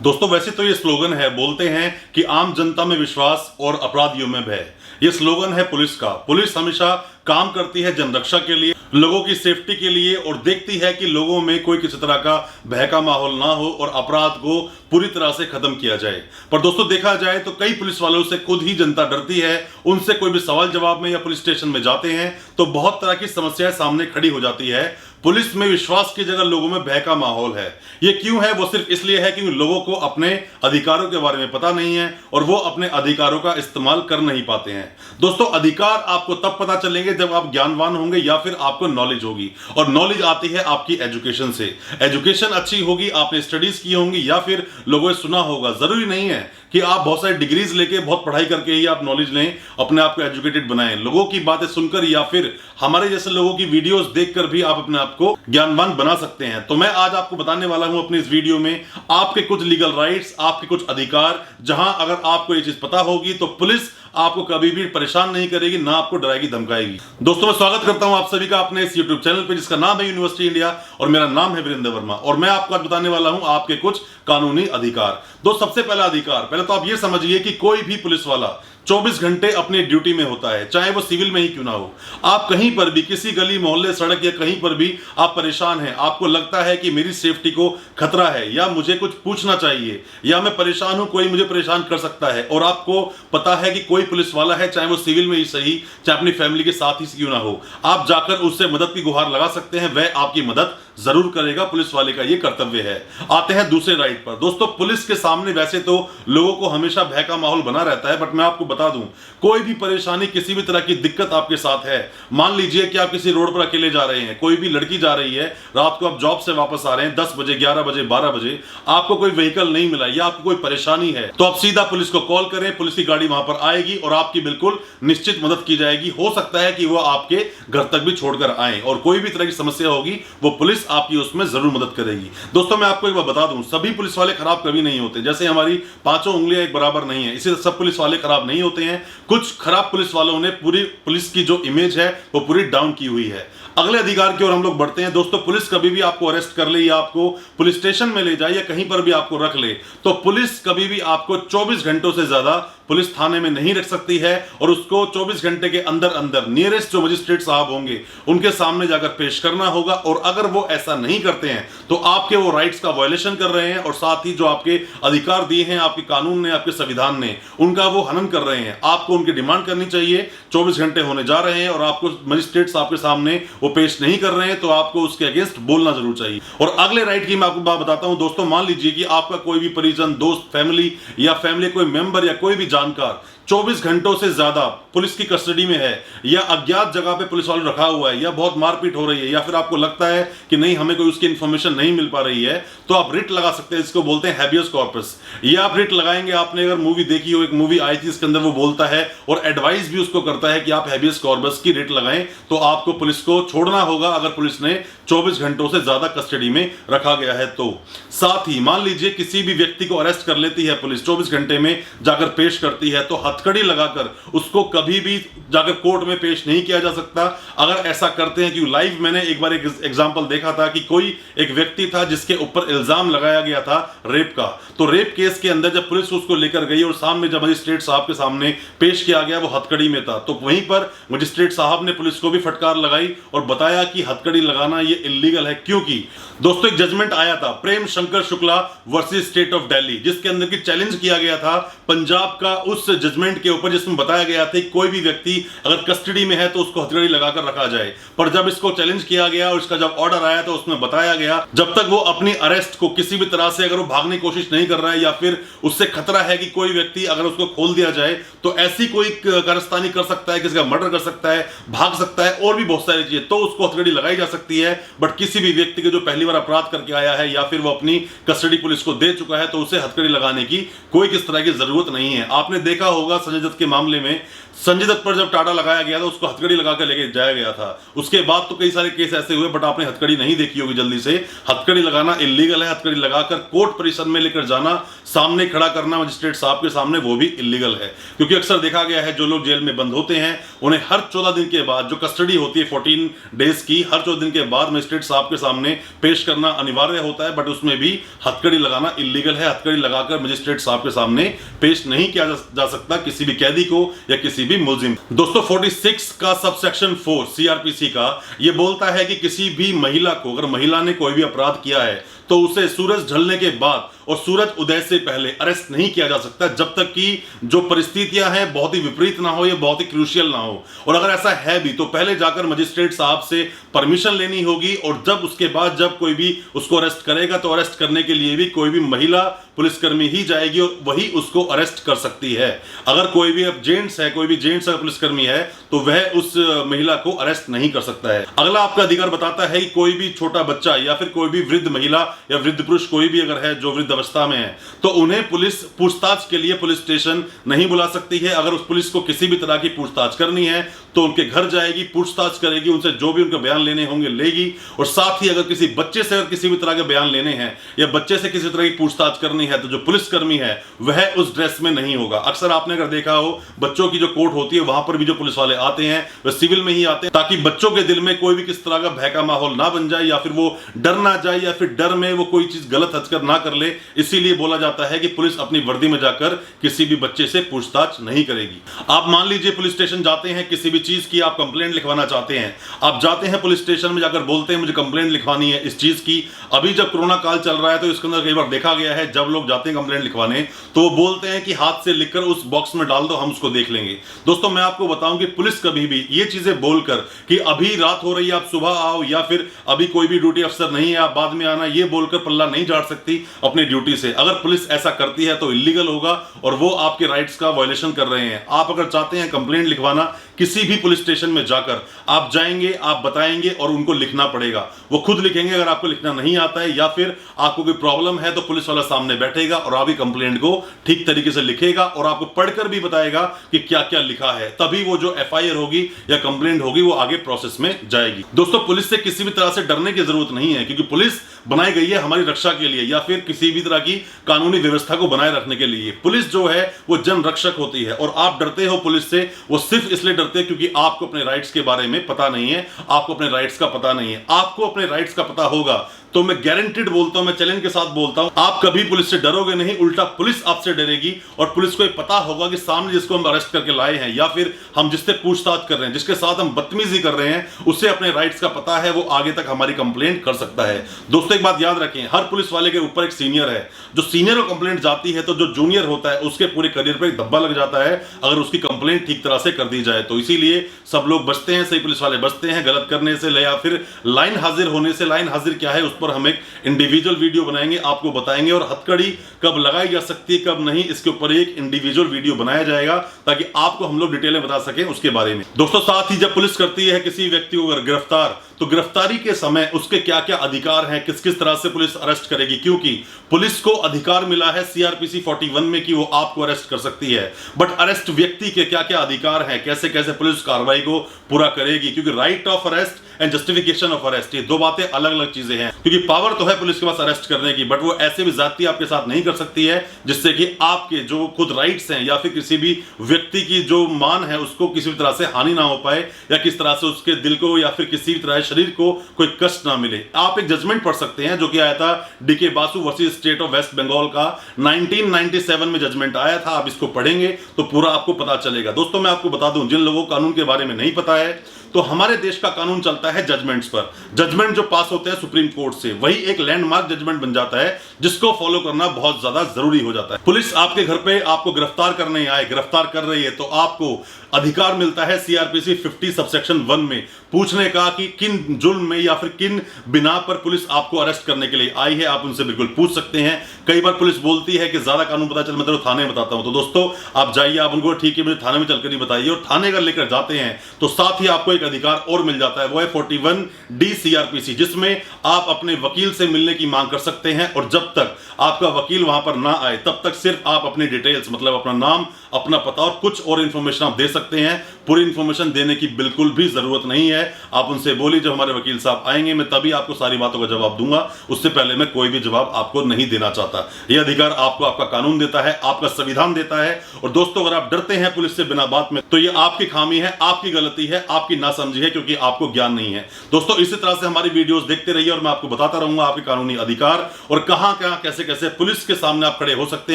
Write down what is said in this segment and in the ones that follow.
दोस्तों वैसे तो ये स्लोगन है, बोलते हैं कि आम जनता में विश्वास और अपराधियों में भय। ये स्लोगन है पुलिस का। पुलिस हमेशा काम करती है जनरक्षा के लिए, लोगों की सेफ्टी के लिए, और देखती है कि लोगों में कोई किसी तरह का भय का माहौल ना हो और अपराध को पूरी तरह से खत्म किया जाए। पर दोस्तों देखा जाए तो कई पुलिस वालों से खुद ही जनता डरती है। उनसे कोई भी सवाल जवाब में या पुलिस स्टेशन में जाते हैं तो बहुत तरह की समस्याएं सामने खड़ी हो जाती है। पुलिस में विश्वास की जगह लोगों में भय का माहौल है। ये क्यों है? वो सिर्फ इसलिए है कि लोगों को अपने अधिकारों के बारे में पता नहीं है और वो अपने अधिकारों का इस्तेमाल कर नहीं पाते हैं। दोस्तों अधिकार आपको तब पता चलेंगे जब आप ज्ञानवान होंगे या फिर आपको नॉलेज होगी, और नॉलेज आती है आपकी एजुकेशन से। एजुकेशन अच्छी होगी, आपने स्टडीज की होंगी या फिर लोगों ने सुना होगा। जरूरी नहीं है कि आप बहुत सारी डिग्रीज लेके, बहुत पढ़ाई करके ही आप नॉलेज लें, अपने आप को एजुकेटेड बनाएं। लोगों की बातें सुनकर या फिर हमारे जैसे लोगों की वीडियोस देखकर भी आप अपने आप को ज्ञानवान बना सकते हैं। तो मैं आज आपको बताने वाला हूं अपनी इस वीडियो में आपके कुछ लीगल राइट्स, आपके कुछ अधिकार, जहां अगर आपको ये चीज पता होगी तो पुलिस आपको कभी भी परेशान नहीं करेगी, ना आपको डराएगी धमकाएगी। दोस्तों मैं स्वागत करता हूं आप सभी का अपने इस YouTube चैनल पे जिसका नाम है यूनिवर्सिटी इंडिया, और मेरा नाम है वीरेंद्र वर्मा, और मैं आपको आज बताने वाला हूं आपके कुछ कानूनी अधिकार। दोस्तों सबसे पहला अधिकार, पहले तो आप ये समझिए कि कोई भी पुलिस वाला 24 घंटे अपनी ड्यूटी में होता है, चाहे वो सिविल में ही क्यों ना हो। आप कहीं पर भी, किसी गली मोहल्ले सड़क या कहीं पर भी आप परेशान हैं, आपको लगता है कि मेरी सेफ्टी को खतरा है या मुझे कुछ पूछना चाहिए या मैं परेशान हूं, कोई मुझे परेशान कर सकता है, और आपको पता है कि कोई पुलिस वाला है, चाहे वो सिविल में ही सही, चाहे अपनी फैमिली के साथ ही क्यों ना हो, आप जाकर उससे मदद की गुहार लगा सकते हैं। वह आपकी मदद जरूर करेगा, पुलिस वाले का ये कर्तव्य है। आते हैं दूसरे राइट पर। दोस्तों पुलिस के सामने वैसे तो लोगों को हमेशा भय का माहौल बना रहता है, बट मैं आपको बता दूं, कोई भी परेशानी, किसी भी तरह की दिक्कत आपके साथ है, मान लीजिए कि आप किसी रोड पर अकेले जा रहे हैं, कोई भी लड़की जा रही है, रात को आप जॉब से वापस आ रहे हैं 10 बजे, 11 बजे, 12 बजे, आपको कोई व्हीकल नहीं मिला या आपको कोई परेशानी है, तो आप सीधा पुलिस को कॉल करें, पुलिस की गाड़ी वहां पर आएगी और आपकी बिल्कुल निश्चित मदद की जाएगी। हो सकता है कि वो आपके घर तक भी छोड़कर आए, और कोई भी तरह की समस्या होगी वो पुलिस आपकी उसमें जरूर मदद करेगी। दोस्तों मैं आपको एक बात बता दूं, सभी पुलिस वाले खराब कभी नहीं होते। जैसे हमारी पांचों उंगलियां एक बराबर नहीं है, इसी सब पुलिस वाले खराब नहीं होते हैं। कुछ खराब पुलिस वालों ने पूरी पुलिस की जो इमेज है वो पूरी डाउन की हुई है। अगले अधिकार की ओर हम लोग बढ़ते हैं। दोस्तों पुलिस कभी भी आपको अरेस्ट कर ले या आपको पुलिस स्टेशन में ले जाए या कहीं पर भी आपको रख ले, तो पुलिस कभी भी आपको 24 घंटों से ज्यादा पुलिस थाने में नहीं रख सकती है, और उसको 24 घंटे के अंदर अंदर नियरेस्ट जो मजिस्ट्रेट साहब होंगे उनके सामने जाकर पेश करना होगा। और अगर वो ऐसा नहीं करते हैं तो आपके वो राइट्स का वायलेशन कर रहे हैं, और साथ ही जो आपके अधिकार दिए हैं आपके कानून ने, आपके संविधान ने, उनका वो हनन कर रहे हैं। आपको उनकी डिमांड करनी चाहिए। 24 घंटे होने जा रहे हैं और आपको मजिस्ट्रेट साहब के सामने वो पेश नहीं कर रहे हैं, तो आपको उसके अगेंस्ट बोलना जरूर चाहिए। और अगले राइट की मैं आपको बात बताता हूं। दोस्तों मान लीजिए कि आपका कोई भी परिजन, दोस्त, फैमिली या फैमिली कोई मेंबर या कोई भी जानकार 24 घंटों से ज्यादा पुलिस की कस्टडी में है, या अज्ञात जगह पे पुलिस वालों रखा हुआ है, या बहुत मारपीट हो रही है, या फिर आपको लगता है कि नहीं हमें कोई उसकी इंफॉर्मेशन नहीं मिल पा रही है, तो आप रिट लगा सकते हैं। इसको बोलते हैं हैबियस कॉर्पस। ये आप रिट लगाएंगे। आपने अगर मूवी देखी हो, एक मूवी आई थी, इसके अंदर वो बोलता है और एडवाइस भी उसको करता है कि आप हैबियस कॉर्पस की रिट लगाएं, तो आपको पुलिस को छोड़ना होगा अगर पुलिस ने 24 घंटों से ज्यादा कस्टडी में रखा गया है तो। साथ ही मान लीजिए किसी भी व्यक्ति को अरेस्ट कर लेती है पुलिस, 24 घंटे में जाकर पेश करती है, तो हथकड़ी लगाकर उसको कभी भी जाकर कोर्ट में पेश नहीं किया जा सकता। अगर ऐसा करते हैं कि लाइव, मैंने एक बार एक एग्जांपल देखा था कि कोई एक व्यक्ति था जिसके ऊपर इल्जाम लगाया गया था रेप का, तो रेप केस के अंदर जब पुलिस उसको लेकर गई और सामने जब मजिस्ट्रेट साहब के सामने पेश किया गया, वो हथकड़ी में था, तो वहीं पर मजिस्ट्रेट साहब ने पुलिस को भी फटकार लगाई और बताया कि हथकड़ी लगाना ये इल्लीगल है। क्योंकि दोस्तों एक जजमेंट आया था, Prem Shankar Shukla versus state of Delhi, जिसके अंदर की चैलेंज किया गया था पंजाब का उस जजमेंट के ऊपर, जिसमें बताया गया था कि कोई भी व्यक्ति अगर कस्टडी में है तो उसको हथकड़ी लगाकर रखा जाए। पर जब इसको चैलेंज किया गया और इसका जब ऑर्डर आया तो उसमें बताया गया जब तक वो अपनी अरेस्ट को किसी भी तरह से, अगर वो भागने की कोशिश नहीं कर रहा है या फिर उससे खतरा है कि कोई व्यक्ति अगर उसको खोल दिया जाए तो ऐसी कोई कारस्तानी कर सकता है, किसी का मर्डर कर सकता है, भाग सकता है, और भी बहुत सारी चीजें, तो उसको हथकड़ी लगाई जा सकती है। बट किसी भी व्यक्ति के जो पहली बार अपराध करके आया है या फिर वो अपनी कस्टडी पुलिस को दे चुका है, तो उसे हथकड़ी लगाने की कोई किस तरह की जरूरत नहीं है। आपने देखा होगा संजय दत्त के मामले में संजय दत्त पर जब टाटा लगाया गया था उसको हथकड़ी लगा कर लेके जाया गया था। उसके बाद तो कई सारे केस ऐसे हुए, बट आपने हथकड़ी नहीं देखी होगी जल्दी से। हथकड़ी लगाना इलीगल है। हथकड़ी लगाकर कोर्ट परिसर में लेकर जाना, सामने खड़ा करना मजिस्ट्रेट साहब के सामने, वो भी इलीगल है। क्योंकि अक्सर देखा गया है जो लोग जेल में बंद होते हैं उन्हें हर 14 दिन के बाद, जो कस्टडी होती है 14 डेज की, हर 14 दिन के बाद मजिस्ट्रेट साहब के सामने पेश करना अनिवार्य होता है। बट उसमें भी हथकड़ी लगाना इलीगल है। हथकड़ी लगाकर मजिस्ट्रेट साहब के सामने पेश नहीं किया जा सकता किसी भी कैदी को या किसी भी मुलजिम। दोस्तों 46 का सबसेक्शन 4 सीआरपीसी का ये बोलता है कि किसी भी महिला को, अगर महिला ने कोई भी अपराध किया है तो उसे सूरज ढलने के बाद और सूरज उदय से पहले अरेस्ट नहीं किया जा सकता, जब तक कि जो परिस्थितियां हैं बहुत ही विपरीत ना हो या बहुत ही क्रूशियल ना हो। और अगर ऐसा है भी तो पहले जाकर मजिस्ट्रेट साहब से परमिशन लेनी होगी, और जब उसके बाद जब कोई भी उसको अरेस्ट करेगा तो अरेस्ट करने के लिए भी कोई भी महिला पुलिसकर्मी ही जाएगी और वही उसको अरेस्ट कर सकती है। अगर कोई भी अब जेंट्स है, कोई भी जेंट्स अगर पुलिसकर्मी है तो वह उस महिला को अरेस्ट नहीं कर सकता है। अगला आपका अधिकार बताता है कि कोई भी छोटा बच्चा या फिर कोई भी वृद्ध महिला या वृद्ध पुरुष कोई भी अगर है जो वृद्ध अवस्था में है तो उन्हें पुलिस पूछताछ के लिए पुलिस स्टेशन नहीं बुला सकती है। अगर उस पुलिस को किसी भी तरह की पूछताछ करनी है तो उनके घर जाएगी, पूछताछ करेगी, उनसे जो भी उनके बयान लेने होंगे लेगी। और साथ ही अगर किसी बच्चे से अगर किसी भी तरह के बयान लेने हैं या बच्चे से किसी तरह की पूछताछ करनी है तो जो पुलिसकर्मी है वह उस ड्रेस में नहीं होगा। अक्सर आपने अगर देखा हो बच्चों की जो कोर्ट होती है वहां पर भी जो पुलिस वाले आते हैं वह सिविल में ही आते हैं, ताकि बच्चों के दिल में कोई भी किस तरह का भय का माहौल ना बन जाए या फिर वो डर ना जाए या फिर डर में वो कोई चीज गलत हरकत ना कर ले। इसीलिए बोला जाता है कि पुलिस अपनी वर्दी में जाकर किसी भी बच्चे से पूछताछ नहीं करेगी। आप मान लीजिए पुलिस स्टेशन जाते हैं, किसी भी चीज की आप कंप्लेंट लिखवाना चाहते हैं, आप जाते हैं पुलिस स्टेशन में जाकर बोलते हैं मुझे कंप्लेंट लिखवानी है इस चीज की। अभी जब कोरोना काल चल रहा है तो इसके अंदर कई बार देखा गया है जब लोग जाते हैं कंप्लेंट लिखवाने तो वो बोलते हैं कि हाथ से लिखकर उस बॉक्स में डाल दो, हम उसको देख लेंगे। दोस्तों मैं आपको बताऊं कि पुलिस कभी भी ये चीजें बोलकर कि अभी रात हो रही है आप सुबह आओ या फिर अभी कोई भी ड्यूटी अफसर नहीं है आप बाद में आना, ये बोलकर पल्ला नहीं झाड़ सकती अपनी ड्यूटी से। अगर पुलिस ऐसा करती है तो इलीगल होगा और वो आपके राइट्स का वायलेशन कर रहे हैं। आप अगर चाहते हैं कंप्लेंट लिखवाना किसी भी पुलिस स्टेशन में जाकर आप जाएंगे, आप बताएंगे और उनको लिखना पड़ेगा। वो खुद लिखेंगे अगर आपको लिखना नहीं आता है, या फिर आपको कोई प्रॉब्लम है तो पुलिस वाला सामने बैठेगा और आपकी कंप्लेंट को ठीक तरीके से लिखेगा और आपको पढ़कर भी बताएगा कि क्या क्या लिखा है। तभी वो जो एफआईआर होगी या कंप्लेंट होगी वो आगे प्रोसेस में जाएगी। दोस्तों पुलिस से किसी भी तरह से डरने की जरूरत नहीं है, क्योंकि पुलिस बनाई गई है हमारी रक्षा के लिए या फिर किसी भी तरह की कानूनी व्यवस्था को बनाए रखने के लिए। पुलिस जो है वो जन रक्षक होती है और आप डरते हो पुलिस से वो सिर्फ इसलिए डरते हैं क्योंकि आपको अपने राइट्स के बारे में पता नहीं है, आपको अपने राइट्स का पता नहीं है। आपको अपने राइट्स का पता होगा तो मैं गारंटीड बोलता हूं, मैं चैलेंज के साथ बोलता हूं, आप कभी पुलिस से डरोगे नहीं, उल्टा पुलिस आपसे डरेगी। और पुलिस को पता होगा कि सामने जिसको हम अरेस्ट करके लाए हैं या फिर हम जिससे पूछताछ कर रहे हैं, जिसके साथ हम बदतमीजी कर रहे हैं, उसे अपने राइट्स का पता है, वो आगे तक हमारी कंप्लेंट कर सकता है। दोस्तों एक बात याद रखें, हर पुलिस वाले के ऊपर एक सीनियर है। जो सीनियर को कंप्लेंट जाती है तो जो जूनियर होता है उसके पूरे करियर पर एक धब्बा लग जाता है अगर उसकी कंप्लेंट ठीक तरह से कर दी जाए तो। इसीलिए सब लोग बचते हैं, सही पुलिस वाले बचते हैं गलत करने से या फिर लाइन हाजिर होने से। लाइन हाजिर क्या है उस पर हम एक इंडिविजुअल वीडियो बनाएंगे, आपको बताएंगे, और हथकड़ी कब लगाई जा सकती है कब नहीं इसके ऊपर एक इंडिविजुअल वीडियो बनाया जाएगा ताकि आपको हम लोग डिटेल में बता सकें उसके बारे में। दोस्तों साथ ही जब पुलिस करती है किसी व्यक्ति को अगर गिरफ्तार तो गिरफ्तारी के समय उसके क्या क्या अधिकार हैं, किस किस तरह से पुलिस अरेस्ट करेगी, क्योंकि पुलिस को अधिकार मिला है सीआरपीसी 41 में कि वो आपको अरेस्ट कर सकती है। बट अरेस्ट व्यक्ति के क्या क्या अधिकार हैं, कैसे कैसे पुलिस कार्रवाई को पूरा करेगी, क्योंकि right of arrest and justification of arrest ये दो बातें अलग अलग चीजें हैं। क्योंकि पावर तो है पुलिस के पास अरेस्ट करने की, बट वो ऐसे भी ज्यादती आपके साथ नहीं कर सकती है जिससे कि आपके जो खुद राइट्स हैं या फिर किसी भी व्यक्ति की जो मान है उसको किसी भी तरह से हानि ना हो पाए या किस तरह से उसके दिल को या फिर किसी भी तरह शरीर को कोई कष्ट ना मिले। आप एक जजमेंट पढ़ सकते हैं जो कि आया था D K Basu versus state of West Bengal का, 1997 में जजमेंट आया था। आप इसको पढ़ेंगे तो पूरा आपको पता चलेगा। दोस्तों मैं आपको बता दूं, जिन लोगों को कानून के बारे में नहीं पता है तो हमारे देश का कानून चलता है जजमेंट्स पर। जजमेंट जो पास होते हैं सुप्रीम कोर्ट से वही एक लैंडमार्क जजमेंट बन जाता है जिसको फॉलो करना बहुत ज्यादा जरूरी हो जाता है। पुलिस आपके घर पे आपको गिरफ्तार करने आए, गिरफ्तार कर रही है तो आपको अधिकार मिलता है सीआरपीसी 50 सबसेक्शन 1 में पूछने का कि किन जुल्म में या फिर किन बिना पर पुलिस आपको अरेस्ट करने के लिए आई है। आप उनसे बिल्कुल पूछ सकते हैं। कई बार पुलिस बोलती है कि ज्यादा कानून पता चल मैं तेरे थाने में बताता हूं, तो दोस्तों आप जाइए, आप उनको ठीक है मुझे थाने में चलकर ही बताइए, और थाने अगर लेकर जाते हैं तो साथ ही आपको एक अधिकार और मिल जाता है, वो है 41D CRPC, जिसमें आप अपने वकील से मिलने की मांग कर सकते हैं और जब तक आपका वकील वहां पर ना आए तब तक सिर्फ आप अपनी डिटेल्स, मतलब अपना नाम, अपना पता और कुछ और इंफॉर्मेशन आप दे सकते हैं। पूरी इंफॉर्मेशन देने की बिल्कुल भी जरूरत नहीं है। आप उनसे बोलिए जब हमारे वकील साहब आएंगे मैं तभी आपको सारी बातों का जवाब दूंगा, उससे पहले मैं कोई भी जवाब आपको नहीं देना चाहता। यह अधिकार आपको आपका कानून देता है, आपका संविधान देता है। और दोस्तों, अगर आप डरते हैं पुलिस से बिना बात में, तो यह आपकी खामी है, आपकी गलती है, आपकी नासमझी है, क्योंकि आपको ज्ञान नहीं है। दोस्तों, इसी तरह से हमारी वीडियोस देखते रहिए और मैं आपको बताता रहूंगा आपके कानूनी अधिकार और कहां कैसे कैसे पुलिस के सामने आप खड़े हो सकते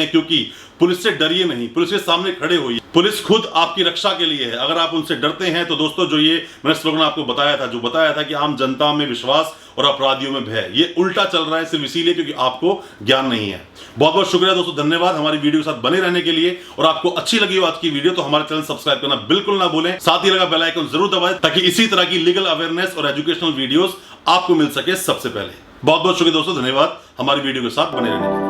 हैं। क्योंकि पुलिस से डरिए नहीं, पुलिस के सामने खड़े होइए। पुलिस खुद आपकी रक्षा के लिए है। अगर आप उनसे डरते हैं तो दोस्तों, जो ये मैंने स्लोगन आपको बताया था कि आम जनता में विश्वास और अपराधियों में भय, ये उल्टा चल रहा है सिर्फ इसीलिए क्योंकि आपको ज्ञान नहीं है। बहुत बहुत शुक्रिया दोस्तों, धन्यवाद हमारी वीडियो के साथ बने रहने के लिए। और आपको अच्छी लगी हो आज की वीडियो तो हमारे चैनल सब्सक्राइब करना बिल्कुल ना भूलें, साथ ही लगा बेल आइकन जरूर दबाएं ताकि इसी तरह की लीगल अवेयरनेस और एजुकेशनल वीडियोस आपको मिल सके सबसे पहले। बहुत बहुत शुक्रिया दोस्तों, धन्यवाद हमारी वीडियो के साथ बने रहने के लिए।